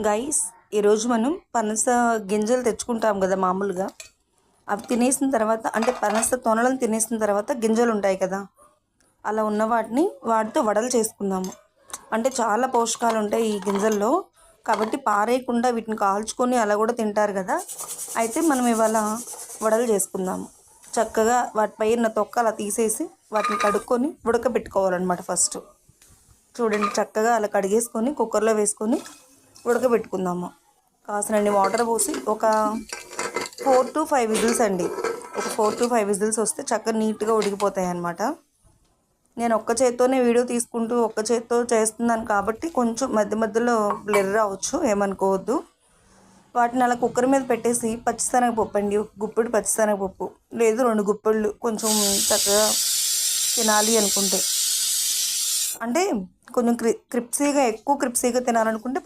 Guys, ఈరోజు మనం పనస గింజలు తెచ్చుకుంటాం కదా మామూలుగా. అవి తినేసిన తర్వాత, అంటే పనస తొనలను తినేసిన తర్వాత గింజలు ఉంటాయి కదా, అలా ఉన్న వాటితో వడలు చేసుకుందాము. అంటే చాలా పోషకాలు ఉంటాయి ఈ గింజల్లో, కాబట్టి పారేయకుండా వీటిని కాల్చుకొని అలా కూడా తింటారు కదా. అయితే మనం ఇవాళ వడలు చేసుకుందాము. చక్కగా వాటిపైన తొక్క అలా తీసేసి వాటిని కడుక్కొని ఉడకబెట్టుకోవాలన్నమాట. ఫస్ట్ చూడండి, చక్కగా అలా కడిగేసుకొని కుక్కర్లో వేసుకొని ఉడకబెట్టుకుందాము. కాసినన్ని వాటర్ పోసి ఒక 4 to 5 విజిల్స్ అండి. ఒక 4 to 5 విజిల్స్ వస్తే చక్కగా నీట్గా ఉడికిపోతాయి అన్నమాట. నేను ఒక్క చేత్తోనే వీడియో తీసుకుంటూ ఒక్క చేత్తో చేస్తున్నాను కాబట్టి కొంచెం మధ్య మధ్యలో బ్లర్ రావచ్చు, ఏమనుకోవద్దు. వాటిని అలా కుక్కర్ మీద పెట్టేసి పచ్చిశనగపప్పు అండి, ఒక గుప్పెడు పచ్చిశనగపప్పు, లేదు 2 గుప్పెళ్ళు, కొంచెం చక్కగా తినాలి అనుకుంటే, అంటే కొంచెం ఎక్కువ క్రిప్సీగా తినాలనుకుంటే